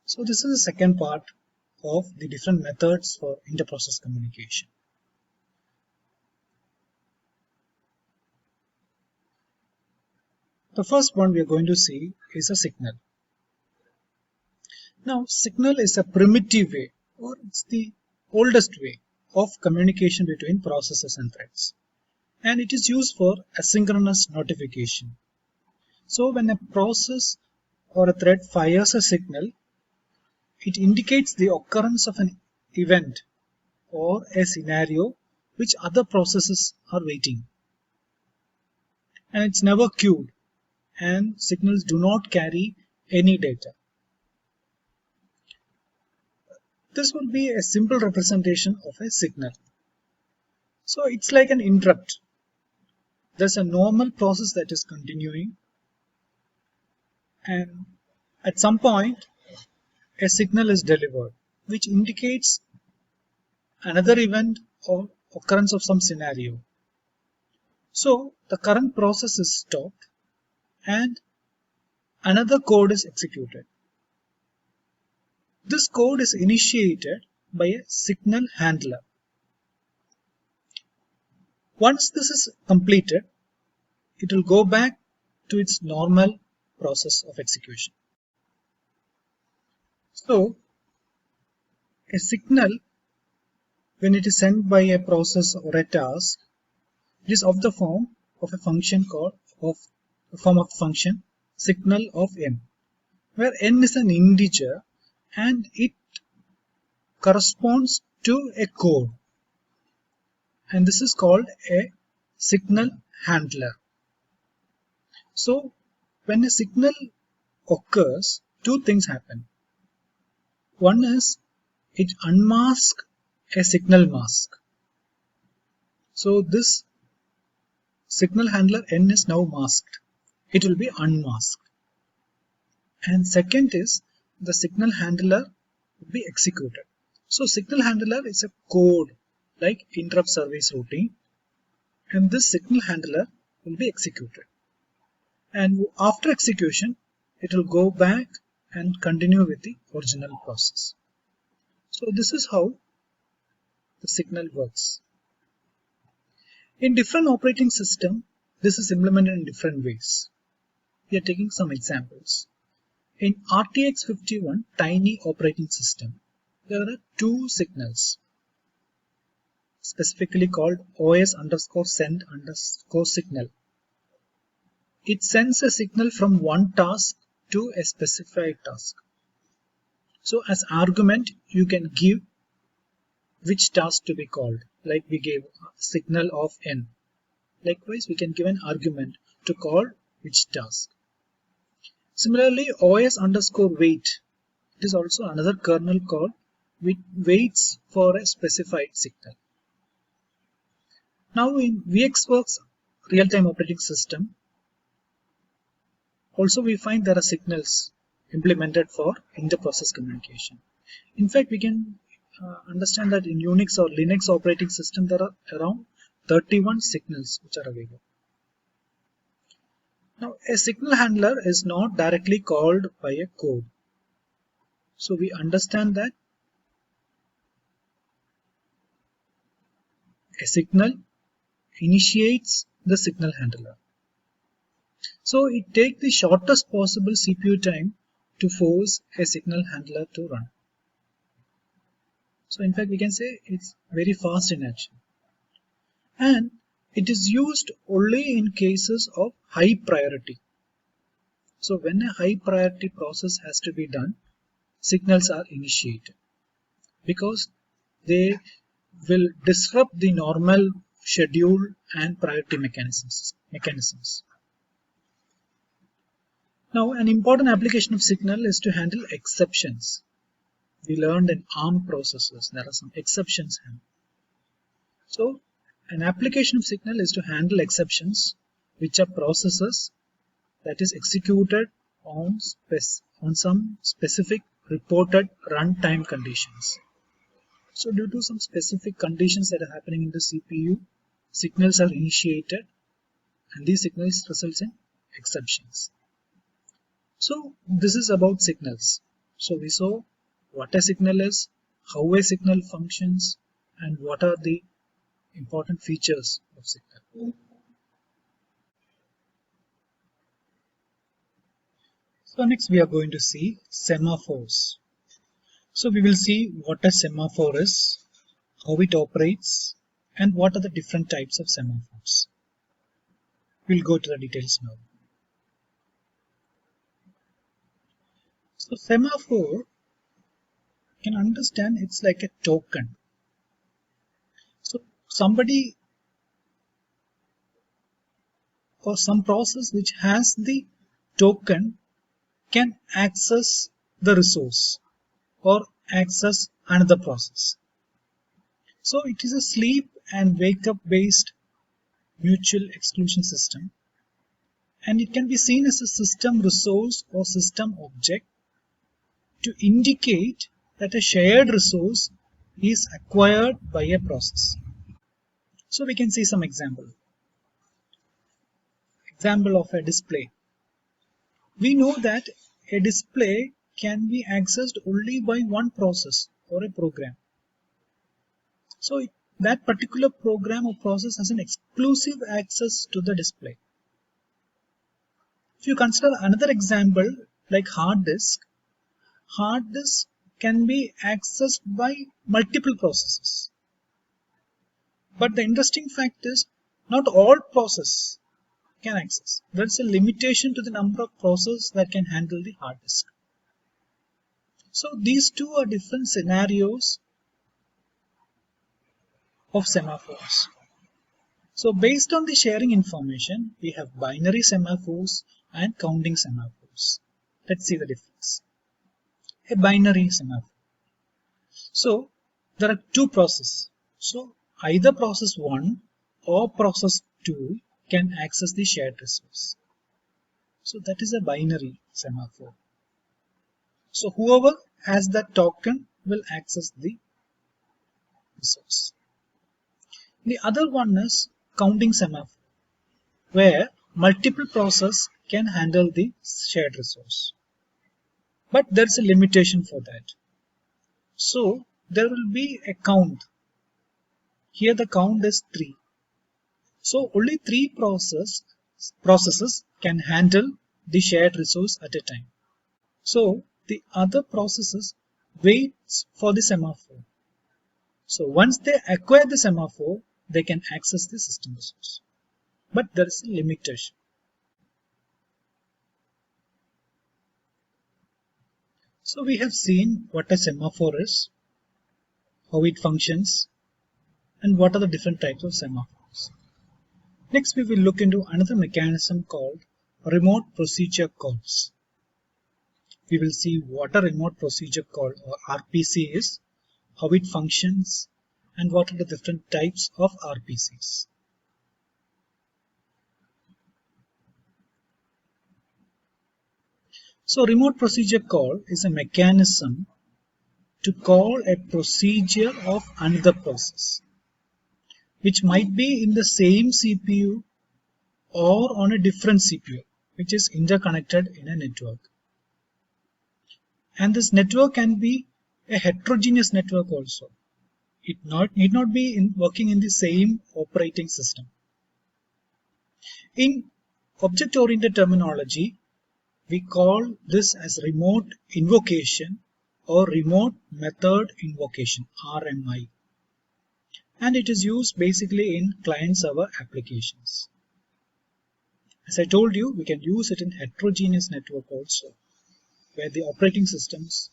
So this is the second part of the different methods for interprocess communication. The first one we are going to see is a signal. Now, signal is a primitive way, or it's the oldest way of communication between processes and threads, and it is used for asynchronous notification. So when a process or a thread fires a signal, it indicates the occurrence of an event or a scenario which other processes are waiting. And it's never queued, and signals do not carry any data. This would be a simple representation of a signal. So it's like an interrupt. There's a normal process that is continuing, and at some point a signal is delivered which indicates another event or occurrence of some scenario. So the current process is stopped and another code is executed. This code is initiated by a signal handler. Once this is completed, it will go back to its normal process of execution. So a signal, when it is sent by a process or a task, it is of the form of a function function signal of n, where n is an integer and it corresponds to a code, and this is called a signal handler. So when a signal occurs, two things happen. One is it unmasks a signal mask. So this signal handler n is now masked. It will be unmasked. And second is the signal handler will be executed. So signal handler is a code like interrupt service routine, and this signal handler will be executed. And after execution, it will go back and continue with the original process. So this is how the signal works. In different operating systems, this is implemented in different ways. We are taking some examples. In RTX 51 tiny operating system, there are two signals, specifically called OS_send_signal. It sends a signal from one task to a specified task. So as argument, you can give which task to be called, like we gave a signal of n. Likewise, we can give an argument to call which task. Similarly, OS_wait, it is also another kernel call which waits for a specified signal. Now in VxWorks real-time operating system, also we find there are signals implemented for inter-process communication. In fact, we can understand that in Unix or Linux operating system, there are around 31 signals which are available. Now, a signal handler is not directly called by a code. So we understand that a signal initiates the signal handler. So it takes the shortest possible CPU time to force a signal handler to run. So in fact, we can say it's very fast in action. And it is used only in cases of high priority. So when a high priority process has to be done, signals are initiated because they will disrupt the normal schedule and priority mechanisms. Now, an important application of signal is to handle exceptions. We learned in ARM processors there are some exceptions. So an application of signal is to handle exceptions which are processes that is executed on some specific reported runtime conditions. So due to some specific conditions that are happening in the CPU, signals are initiated and these signals results in exceptions. So this is about signals. So we saw what a signal is, how a signal functions, and what are the important features of signal. So next we are going to see semaphores. So we will see what a semaphore is, how it operates, and what are the different types of semaphores. We'll go to the details now. So semaphore, you can understand it's like a token. So somebody or some process which has the token can access the resource or access another process. So it is a sleep and wake up based mutual exclusion system, and it can be seen as a system resource or system object to indicate that a shared resource is acquired by a process. So we can see some example of a display. We know that a display can be accessed only by one process or a program. So that particular program or process has an exclusive access to the display. If you consider another example like hard disk can be accessed by multiple processes. But the interesting fact is not all processes can access. There is a limitation to the number of processes that can handle the hard disk. So these two are different scenarios of semaphores. So based on the sharing information, we have binary semaphores and counting semaphores. Let's see the difference. A binary semaphore. So there are two processes. So either process 1 or process 2 can access the shared resource. So that is a binary semaphore. So whoever has that token will access the resource. The other one is counting semaphore, where multiple processes can handle the shared resource. But there is a limitation for that. So there will be a count. Here the count is 3. So only 3 processes can handle the shared resource at a time. So the other processes waits for the semaphore. So once they acquire the semaphore, they can access the system resource. But there is a limitation. So we have seen what a semaphore is, how it functions, and what are the different types of semaphores. Next we will look into another mechanism called remote procedure calls. We will see what a remote procedure call or RPC is, how it functions, and what are the different types of RPCs. So remote procedure call is a mechanism to call a procedure of another process, which might be in the same CPU or on a different CPU, which is interconnected in a network. And this network can be a heterogeneous network also. It need not be working in the same operating system. In object-oriented terminology, we call this as remote invocation or remote method invocation, RMI. And it is used basically in client-server applications. As I told you, we can use it in heterogeneous network also, where the operating systems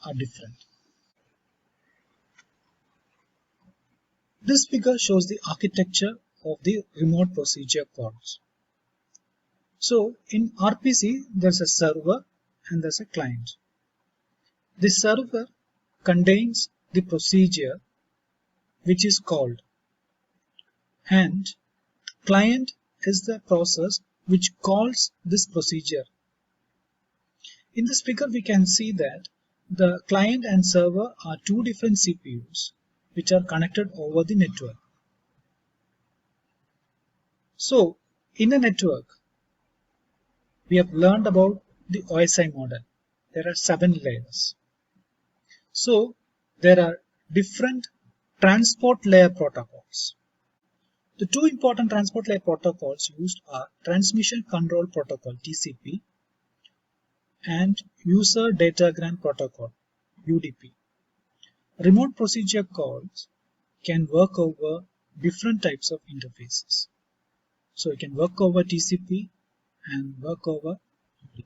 are different. This figure shows the architecture of the remote procedure calls. So in RPC, there's a server and there's a client. The server contains the procedure which is called, and client is the process which calls this procedure. In this figure, we can see that the client and server are two different CPUs which are connected over the network. So in a network, we have learned about the OSI model, there are 7 layers. So there are different transport layer protocols. The 2 important transport layer protocols used are Transmission Control Protocol (TCP) and User Datagram Protocol (UDP). Remote procedure calls can work over different types of interfaces. So it can work over TCP and work over UDP.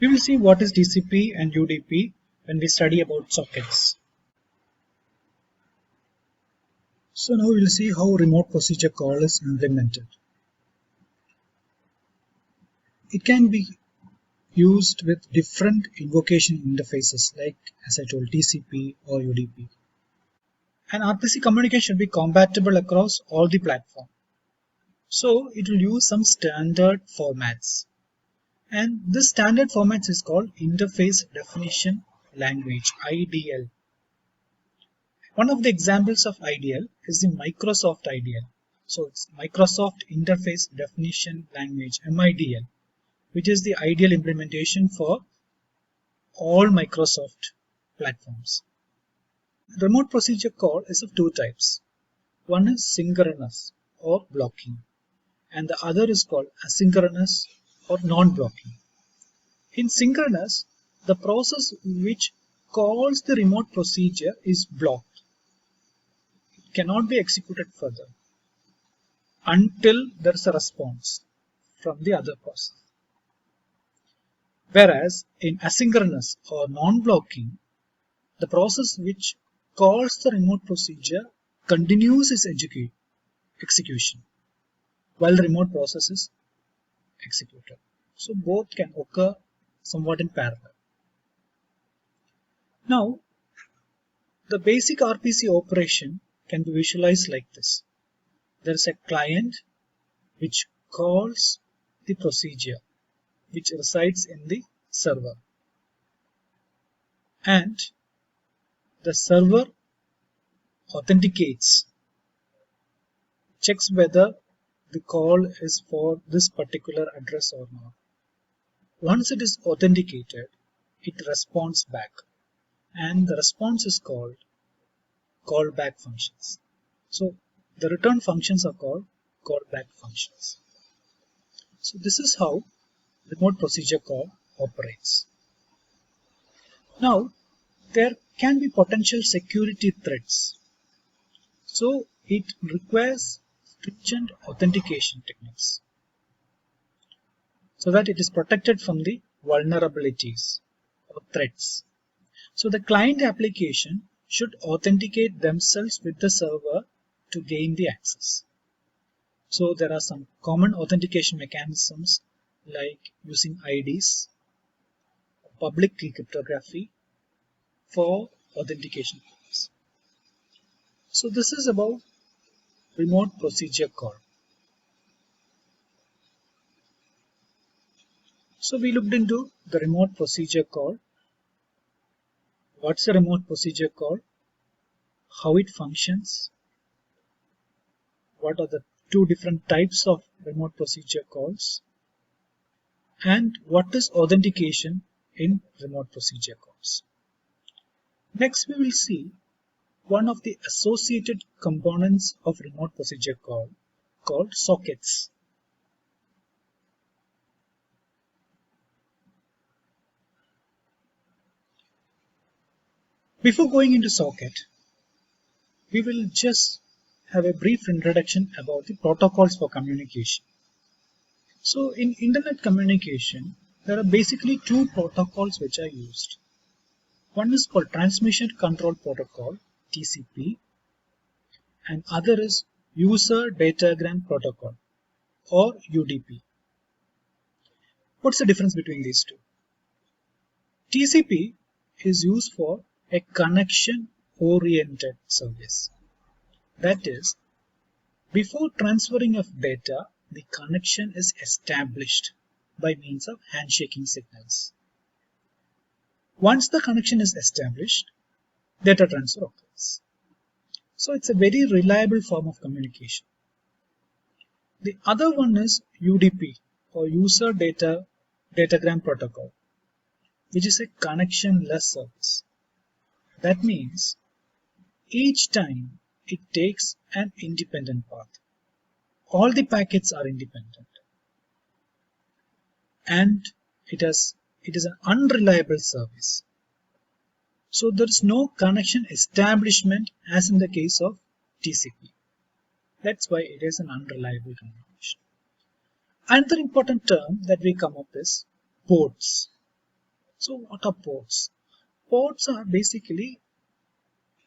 We will see what is TCP and UDP when we study about sockets. So now we will see how remote procedure call is implemented. It can be used with different invocation interfaces like, as I told, TCP or UDP. And RPC communication should be compatible across all the platforms. So it will use some standard formats. And this standard formats is called Interface Definition Language, IDL. One of the examples of IDL is the Microsoft IDL. So it's Microsoft Interface Definition Language, MIDL, which is the ideal implementation for all Microsoft platforms. Remote procedure call is of 2 types. One is synchronous or blocking, and the other is called asynchronous or non-blocking. In synchronous, the process which calls the remote procedure is blocked. It cannot be executed further until there is a response from the other process. Whereas in asynchronous or non-blocking, the process which calls the remote procedure continues its execution while the remote process is executed. So both can occur somewhat in parallel. Now, the basic RPC operation can be visualized like this. There is a client which calls the procedure which resides in the server, and the server authenticates, checks whether the call is for this particular address or not. Once it is authenticated, it responds back, and the response is called callback functions. So the return functions are called callback functions. So this is how remote procedure call operates. Now there can be potential security threats. So it requires stringent authentication techniques so that it is protected from the vulnerabilities or threats. So the client application should authenticate themselves with the server to gain the access. So there are some common authentication mechanisms like using IDs, public key cryptography for authentication purposes. So this is about remote procedure call. So we looked into the remote procedure call. What's a remote procedure call? How it functions? What are the 2 different types of remote procedure calls? And what is authentication in remote procedure calls? Next we will see one of the associated components of remote procedure call called sockets. Before going into socket, we will just have a brief introduction about the protocols for communication. So in internet communication, there are basically 2 protocols which are used. One is called Transmission Control Protocol, TCP, and other is User Datagram Protocol, or UDP. What's the difference between these 2? TCP is used for a connection-oriented service. That is, before transferring of data, the connection is established by means of handshaking signals. Once the connection is established, data transfer occurs. So it's a very reliable form of communication. The other one is UDP or User Datagram Protocol, which is a connectionless service. That means each time it takes an independent path. All the packets are independent, and it is an unreliable service. So there is no connection establishment as in the case of TCP. That's why it is an unreliable communication. Another important term that we come up is ports. So what are ports? Ports are basically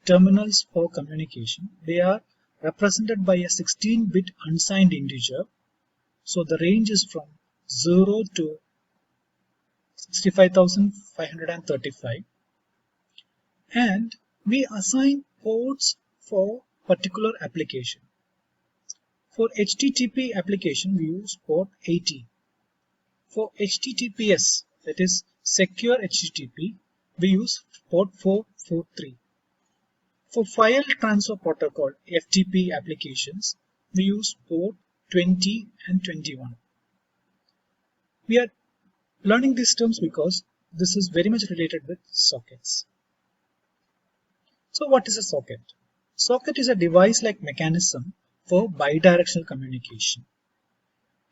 terminals for communication. They are represented by a 16-bit unsigned integer. So the range is from 0 to 65,535. And we assign ports for particular application. For HTTP application, we use port 80. For HTTPS, that is secure HTTP, we use port 443. For file transfer protocol FTP applications, we use port 20 and 21. We are learning these terms because this is very much related with sockets. So what is a socket? Socket is a device-like mechanism for bidirectional communication.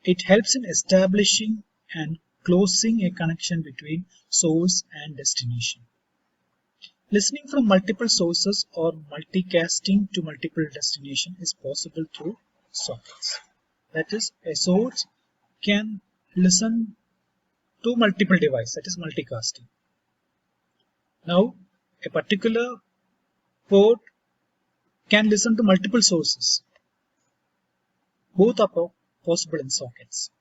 It helps in establishing and closing a connection between source and destination. Listening from multiple sources or multicasting to multiple destinations is possible through sockets. That is, a source can listen to multiple devices, that is multicasting. Now, a particular port can listen to multiple sources. Both are possible in sockets.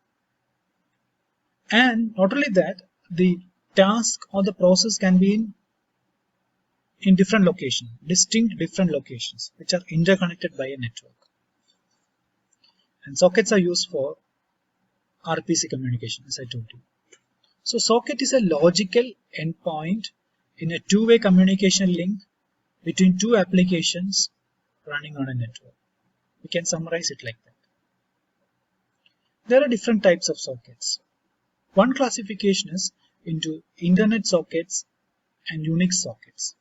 And not only that, the task or the process can be in different locations, distinct different locations, which are interconnected by a network. And sockets are used for RPC communication, as I told you. So socket is a logical endpoint in a two-way communication link between two applications running on a network. We can summarize it like that. There are different types of sockets. One classification is into internet sockets and Unix sockets.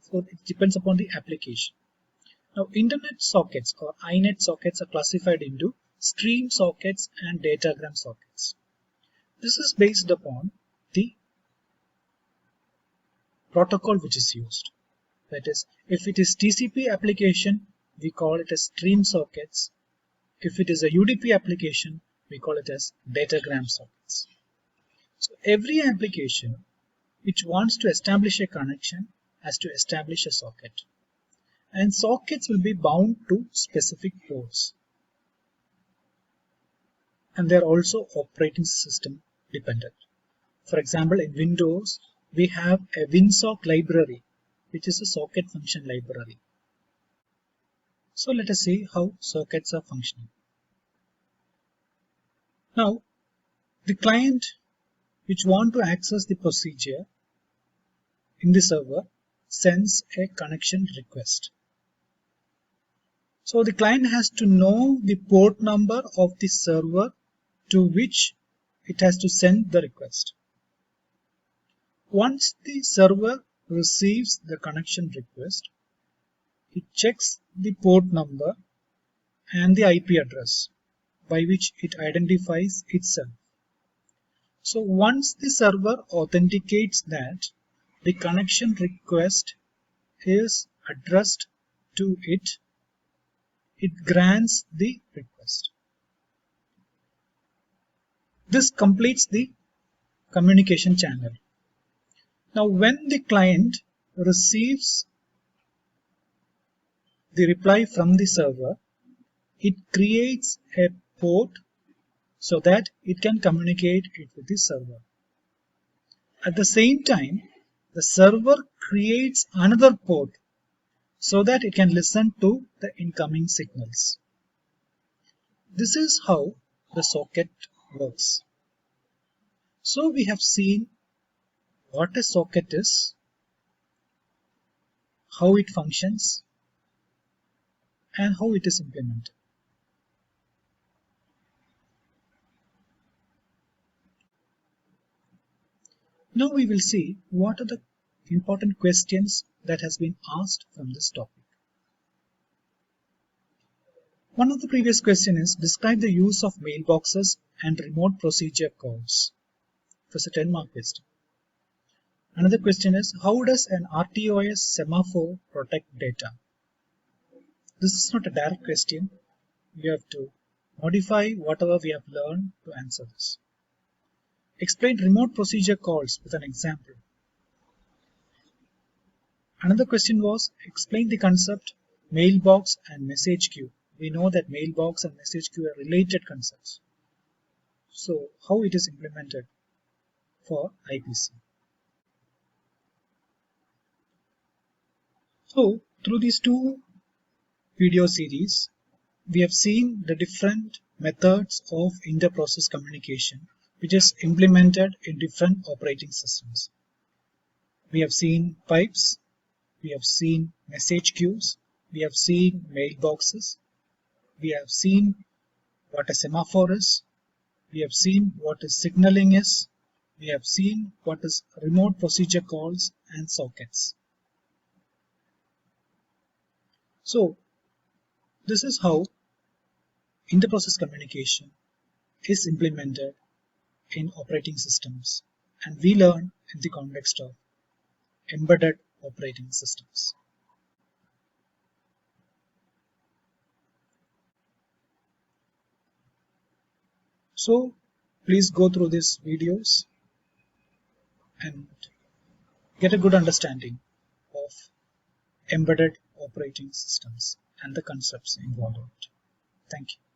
So it depends upon the application. Now internet sockets or INET sockets are classified into stream sockets and datagram sockets. This is based upon the protocol which is used. That is, if it is TCP application, we call it as stream sockets. If it is a UDP application, we call it as datagram sockets. So every application which wants to establish a connection has to establish a socket. And sockets will be bound to specific ports. And they are also operating system dependent. For example, in Windows, we have a WinSock library, which is a socket function library. So let us see how sockets are functioning. Now, the client which want to access the procedure in the server sends a connection request. So the client has to know the port number of the server to which it has to send the request. Once the server receives the connection request, it checks the port number and the IP address by which it identifies itself. So once the server authenticates that the connection request is addressed to it, it grants the request. This completes the communication channel. Now when the client receives the reply from the server, it creates a port so that it can communicate it with the server. At the same time, the server creates another port so that it can listen to the incoming signals. This is how the socket works. So we have seen what a socket is, how it functions, and how it is implemented. Now we will see what are the important questions that has been asked from this topic. One of the previous question is describe the use of mailboxes and remote procedure calls. It was a 10-mark question. Another question is how does an RTOS semaphore protect data? This is not a direct question. You have to modify whatever we have learned to answer this. Explain remote procedure calls with an example. Another question was explain the concept mailbox and message queue. We know that mailbox and message queue are related concepts. So how it is implemented for IPC. So through these two video series, we have seen the different methods of inter-process communication which is implemented in different operating systems. We have seen pipes, we have seen message queues, we have seen mailboxes, we have seen what a semaphore is, we have seen what is signaling is, we have seen what is remote procedure calls and sockets. So this is how inter-process communication is implemented in operating systems, and we learn in the context of embedded operating systems. So please go through these videos and get a good understanding of embedded operating systems and the concepts involved in it. Thank you.